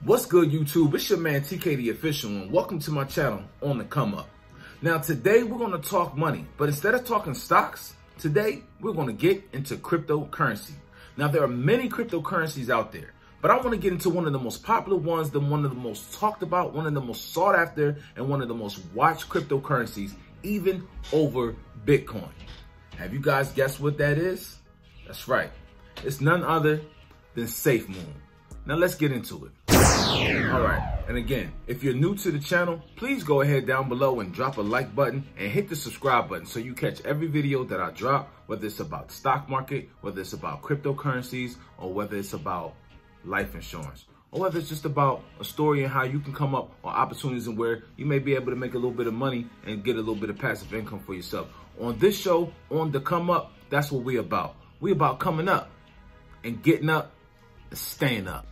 What's good, YouTube? It's your man TK the Official, and welcome to my channel On the Come Up. Now today we're going to talk money, but instead of talking stocks, today we're going to get into cryptocurrency. Now there are many cryptocurrencies out there, but I want to get into one of the most popular ones, one of the most talked about, one of the most sought after, and one of the most watched cryptocurrencies, even over Bitcoin. Have you guys guessed what that is? That's right. It's none other than Safemoon. Now let's get into it. All right, and again, if you're new to the channel, please go ahead down below and drop a like button and hit the subscribe button so you catch every video that I drop, whether it's about the stock market, whether it's about cryptocurrencies, or whether it's about life insurance, or whether it's just about a story and how you can come up on opportunities and where you may be able to make a little bit of money and get a little bit of passive income for yourself. On this show, On the Come Up, that's what we're about. We're about coming up and getting up and staying up.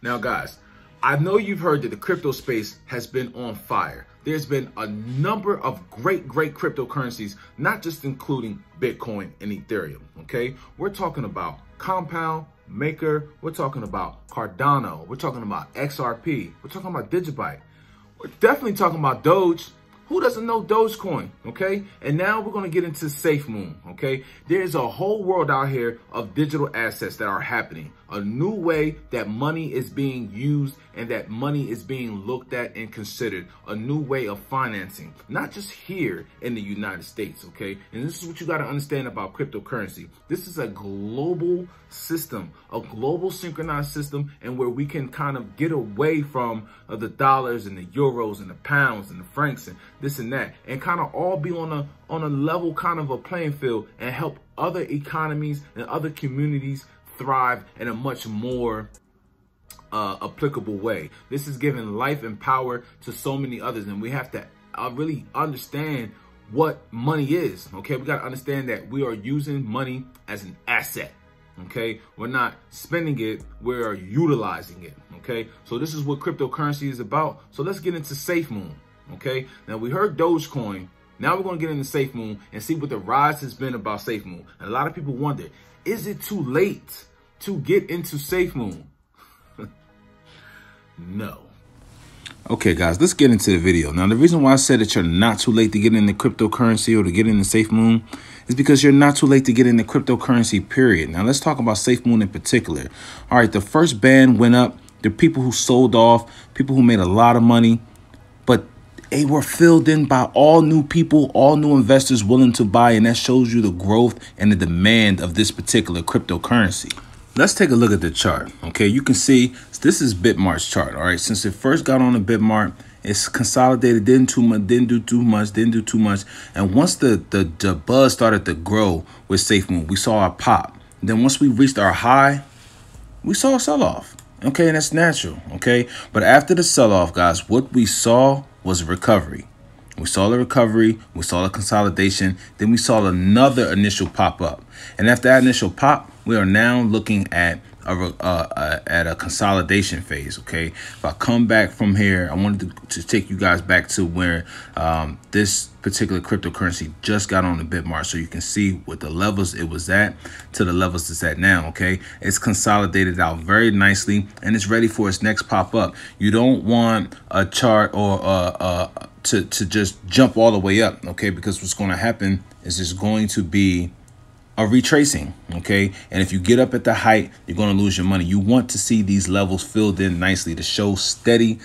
Now, guys, I know you've heard that the crypto space has been on fire. There's been a number of great cryptocurrencies, not just including Bitcoin and Ethereum, okay? We're talking about Compound, Maker, we're talking about Cardano, we're talking about XRP, we're talking about Digibyte. We're definitely talking about Doge. Who doesn't know Dogecoin, okay? And now we're gonna get into Safemoon, okay? There's a whole world out here of digital assets that are happening. A new way that money is being used and that money is being looked at and considered. A new way of financing, not just here in the United States, okay? And this is what you gotta understand about cryptocurrency. This is a global system, a global synchronized system, and where we can kind of get away from the dollars and the euros and the pounds and the francs and this and that, and kind of all be on a level kind of a playing field and help other economies and other communities thrive in a much more applicable way. This is giving life and power to so many others, and we have to really understand what money is, okay? We got to understand that we are using money as an asset, okay? We're not spending it, we're utilizing it, okay? So this is what cryptocurrency is about. So let's get into Safemoon, okay? Now we heard Dogecoin. Now we're going to get into Safemoon and see what the rise has been about Safemoon. And a lot of people wonder, is it too late to get into Safemoon? No. Okay, guys, let's get into the video. Now, the reason why I said that you're not too late to get into cryptocurrency or to get into Safemoon is because you're not too late to get into cryptocurrency, period. Now, let's talk about Safemoon in particular. All right, the first band went up. The people who sold off, people who made a lot of money, but they were filled in by all new people, all new investors willing to buy, and that shows you the growth and the demand of this particular cryptocurrency. Let's take a look at the chart, okay? You can see this is Bitmart's chart, all right? Since it first got on the Bitmart, it's consolidated, didn't do too much. And once the buzz started to grow with Safemoon, we saw a pop. And then once we reached our high, we saw a sell-off, okay? And that's natural, okay? But after the sell-off, guys, what we saw was a recovery. We saw the recovery, we saw the consolidation, then we saw another initial pop up. And after that initial pop, we are now looking at a consolidation phase, okay? If I come back from here, I wanted to take you guys back to where this particular cryptocurrency just got on the Bitmart, so you can see what the levels it was at to the levels it's at now, okay? It's consolidated out very nicely, and it's ready for its next pop up. You don't want a chart or to just jump all the way up, okay? Because what's going to happen is it's going to be a retracing, okay? And if you get up at the height, you're going to lose your money. You want to see these levels filled in nicely to show steady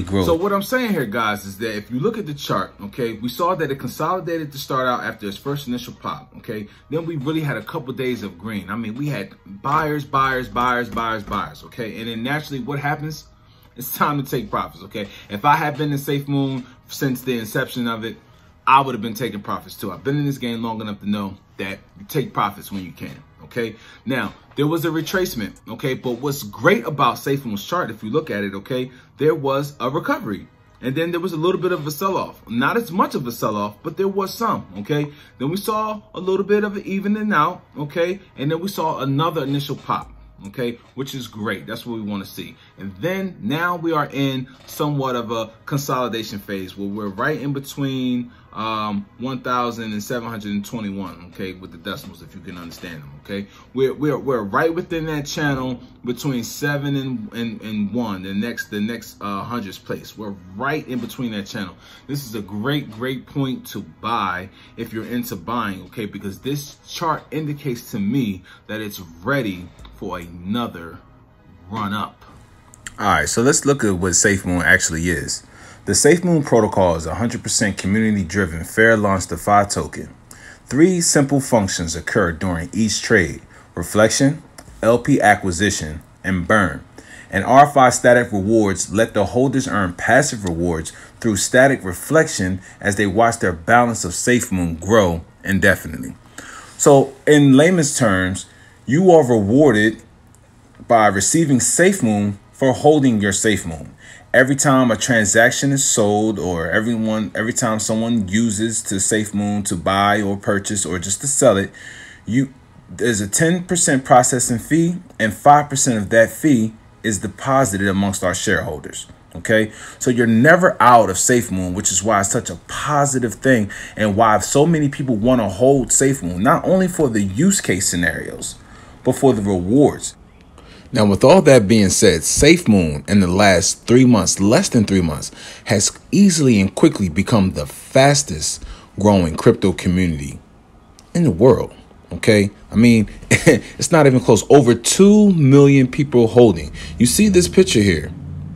growth. So what I'm saying here, guys, is that if you look at the chart, okay, we saw that it consolidated to start out after its first initial pop, okay? Then we really had a couple days of green. I mean, we had buyers, okay? And then naturally what happens? It's time to take profits, okay? If I had been in Safemoon since the inception of it, I would have been taking profits too. I've been in this game long enough to know that you take profits when you can, okay? Now, there was a retracement, okay? But what's great about Safemoon's chart, if you look at it, okay, there was a recovery. And then there was a little bit of a sell-off. Not as much of a sell-off, but there was some, okay? Then we saw a little bit of an evening out, okay? And then we saw another initial pop, okay, which is great. That's what we want to see. And then now we are in somewhat of a consolidation phase where we're right in between 1,721, okay, with the decimals, if you can understand them, okay. We're right within that channel between 7 and 1, the next hundredths place. We're right in between that channel. This is a great point to buy if you're into buying, okay, because this chart indicates to me that it's ready for another run up. All right, so let's look at what Safemoon actually is. The Safemoon protocol is a 100% community-driven fair launch DeFi token. 3 simple functions occur during each trade: reflection, LP acquisition, and burn. And RFI static rewards let the holders earn passive rewards through static reflection as they watch their balance of Safemoon grow indefinitely. So in layman's terms, you are rewarded by receiving Safemoon for holding your Safemoon. Every time a transaction is sold, or every time someone uses to Safemoon to buy or purchase or just to sell it, there's a 10% processing fee, and 5% of that fee is deposited amongst our shareholders. Okay, so you're never out of Safemoon, which is why it's such a positive thing and why so many people want to hold Safemoon, not only for the use case scenarios, but for the rewards. Now, with all that being said, Safemoon in the last 3 months, less than 3 months, has easily and quickly become the fastest growing crypto community in the world. Okay, I mean, it's not even close. Over 2 million people holding. You see this picture here.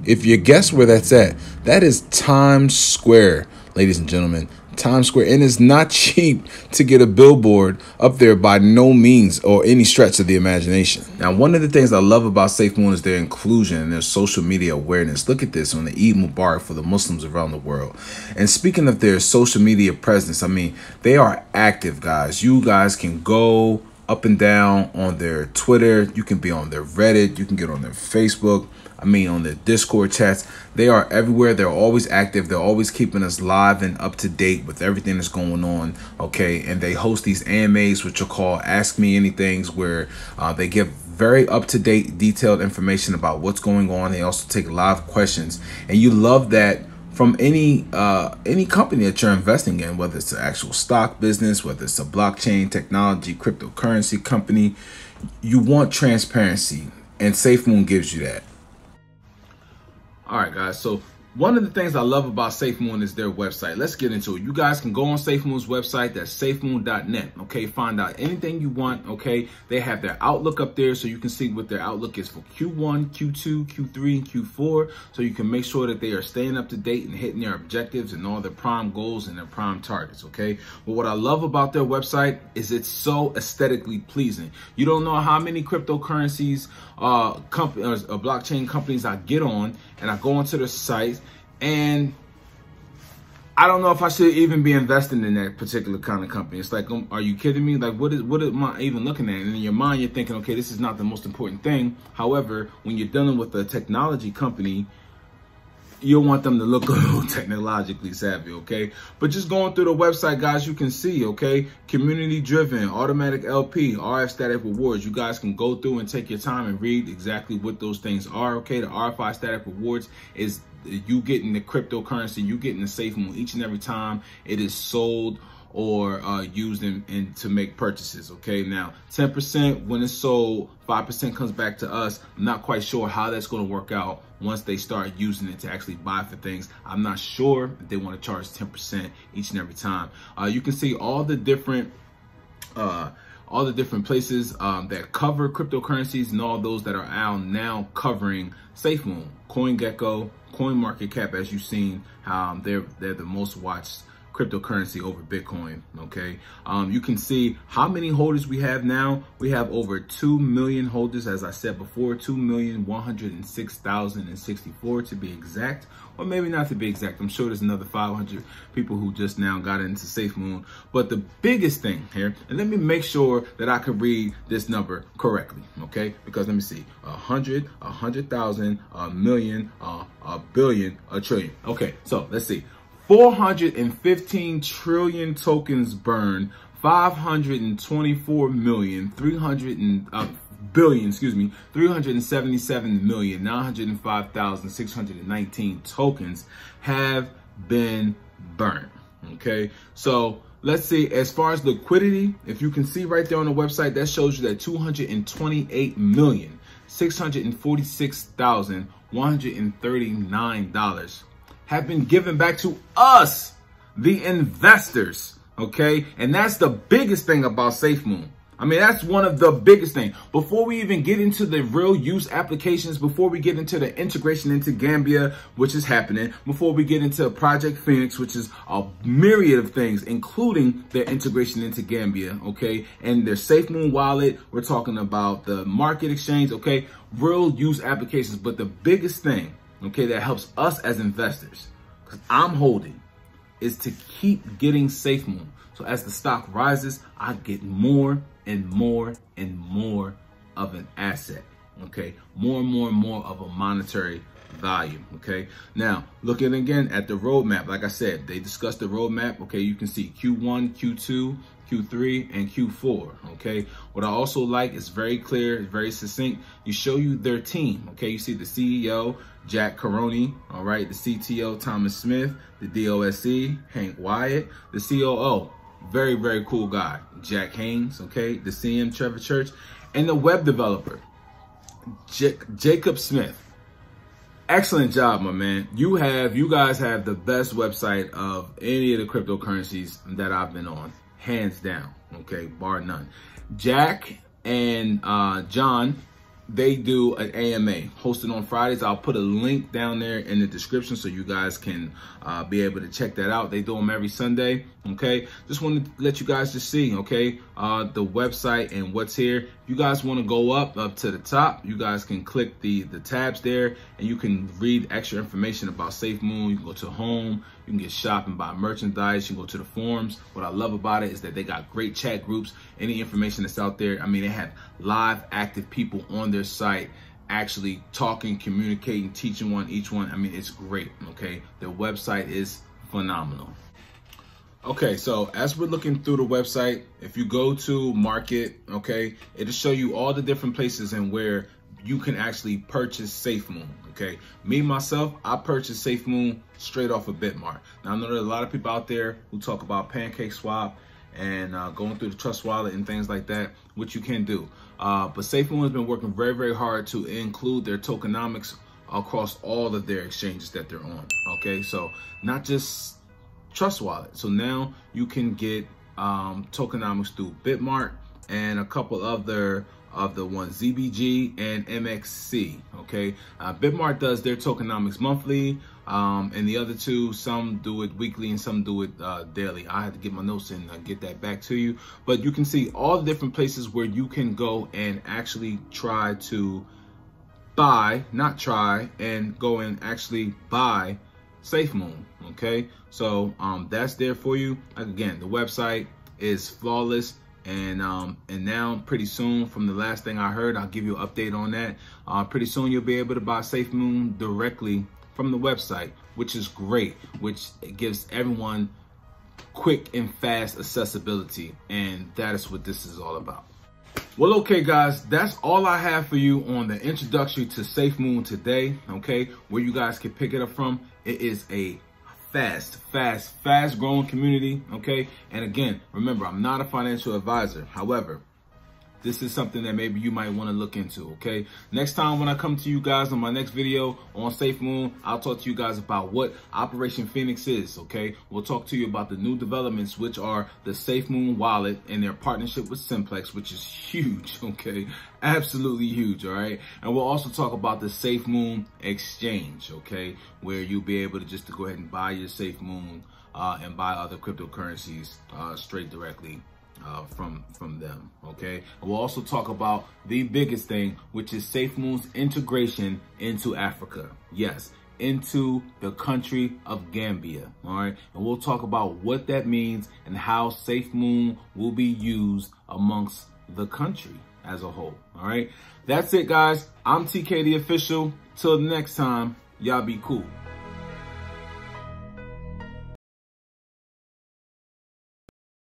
If you guess where that's at, that is Times Square, ladies and gentlemen. Times Square, and it's not cheap to get a billboard up there by no means or any stretch of the imagination. Now, one of the things I love about Safemoon is their inclusion and their social media awareness. Look at this on the Eid Mubarak for the Muslims around the world. And speaking of their social media presence, I mean, they are active, guys. You guys can go up and down on their Twitter. You can be on their Reddit. You can get on their Facebook. I mean, on their Discord chats. They are everywhere. They're always active. They're always keeping us live and up to date with everything that's going on. Okay. And they host these AMAs, which are called Ask Me Anythings, where they give very up-to-date, detailed information about what's going on. They also take live questions. And you love that from any company that you're investing in, whether it's an actual stock business, whether it's a blockchain, technology, cryptocurrency company. You want transparency, and Safemoon gives you that. All right, guys. So one of the things I love about Safemoon is their website. Let's get into it. You guys can go on Safemoon's website. That's safemoon.net. Okay, find out anything you want. Okay, they have their outlook up there, so you can see what their outlook is for Q1, Q2, Q3, and Q4. So you can make sure that they are staying up to date and hitting their objectives and all their prime goals and their prime targets. Okay, but what I love about their website is it's so aesthetically pleasing. You don't know how many cryptocurrencies, blockchain companies I get on, and I go onto the site, and I don't know if I should even be investing in that particular kind of company. It's like, are you kidding me? Like, what am I even looking at? And in your mind, you're thinking, okay, this is not the most important thing. However, when you're dealing with a technology company, you'll want them to look a little technologically savvy, okay? But just going through the website, guys, you can see, okay, community-driven, automatic LP, RF static rewards. You guys can go through and take your time and read exactly what those things are, okay? The RFI static rewards is you getting the cryptocurrency, you getting the Safemoon each and every time it is sold or used in to make purchases. Okay, now 10% when it's sold, 5% comes back to us. I'm not quite sure how that's going to work out once they start using it to actually buy for things. I'm not sure if they want to charge 10% each and every time. You can see all the different places that cover cryptocurrencies and all those that are out now covering Safemoon. CoinGecko, CoinMarketCap, as you've seen, they're the most watched cryptocurrency over Bitcoin. Okay, you can see how many holders we have now. We have over 2 million holders, as I said before, 2,106,064 to be exact, or maybe not to be exact. I'm sure there's another 500 people who just now got into Safemoon. But the biggest thing here, and let me make sure that I can read this number correctly, okay? Because let me see, 100, 100,000, a million, a billion, a trillion. Okay, so let's see. 415 trillion tokens burned, 377,905,619 tokens have been burned. Okay, so let's see, as far as liquidity, if you can see right there on the website, that shows you that 228,646,139 have been given back to us, the investors. Okay, and that's the biggest thing about Safemoon. I mean, that's one of the biggest things. Before we even get into the real use applications, before we get into the integration into Gambia, which is happening, before we get into Project Phoenix, which is a myriad of things, including their integration into Gambia, okay, and their Safemoon wallet, we're talking about the market exchange, okay, real use applications. But the biggest thing, okay, that helps us as investors, because I'm holding, is to keep getting Safemoon. So as the stock rises, I get more and more and more of an asset, okay? More and more and more of a monetary value, okay? Now, looking again at the roadmap, like I said, they discussed the roadmap, okay? You can see Q1, Q2, Q3, and Q4, okay? What I also like is very clear, very succinct. You show you their team, okay? You see the CEO, Jack Caroni, all right? The CTO, Thomas Smith, the DOSC, Hank Wyatt, the COO, very, very cool guy, Jack Haynes, okay? The CM, Trevor Church, and the web developer, Jacob Smith. Excellent job, my man. You guys have the best website of any of the cryptocurrencies that I've been on, hands down, okay, bar none. Jack and John, they do an AMA hosted on Fridays. I'll put a link down there in the description so you guys can be able to check that out. They do them every Sunday, okay? Just wanted to let you guys just see, okay, the website and what's here. If you guys want to go up to the top, you guys can click the tabs there and you can read extra information about Safemoon. You can go to home, you can get shopping, buy merchandise, you can go to the forums. What I love about it is that they got great chat groups. Any information that's out there, I mean, they have live active people on their site actually talking, communicating, teaching each one. I mean, it's great, okay? Their website is phenomenal. Okay, so as we're looking through the website, if you go to market, okay, it'll show you all the different places and where you can actually purchase Safemoon, okay? Me, myself, I purchased Safemoon straight off of Bitmart. Now, I know there's a lot of people out there who talk about Pancake Swap and going through the Trust Wallet and things like that, which you can do. But Safemoon has been working very, very hard to include their tokenomics across all of their exchanges that they're on, okay? So not just Trust Wallet. So now you can get tokenomics through Bitmart and a couple other of the ones, ZBG and MXC, okay? Bitmart does their tokenomics monthly, and the other two, some do it weekly and some do it daily. I had to get my notes and get that back to you. But you can see all the different places where you can go and actually try to buy, not try, and go and actually buy Safemoon, okay? So that's there for you. Again, the website is flawless. And now pretty soon, from the last thing I heard, I'll give you an update on that. Pretty soon you'll be able to buy Safemoon directly from the website, which is great, which gives everyone quick and fast accessibility. And that is what this is all about. Well, okay, guys, that's all I have for you on the introduction to Safemoon today, okay? Where you guys can pick it up from. It is a fast growing community, okay? And again, remember, I'm not a financial advisor. However, this is something that maybe you might want to look into, okay? Next time when I come to you guys on my next video on Safemoon, I'll talk to you guys about what Operation Phoenix is, okay? We'll talk to you about the new developments, which are the Safemoon wallet and their partnership with Simplex, which is huge, okay? Absolutely huge, all right? And we'll also talk about the Safemoon exchange, okay? Where you'll be able to just go ahead and buy your Safemoon and buy other cryptocurrencies straight directly from them, okay? And we'll also talk about the biggest thing, which is Safemoon's integration into Africa. Yes, into the country of Gambia, all right? And we'll talk about what that means and how Safemoon will be used amongst the country as a whole, all right? That's it, guys. I'm TK the Official. Till next time, y'all be cool.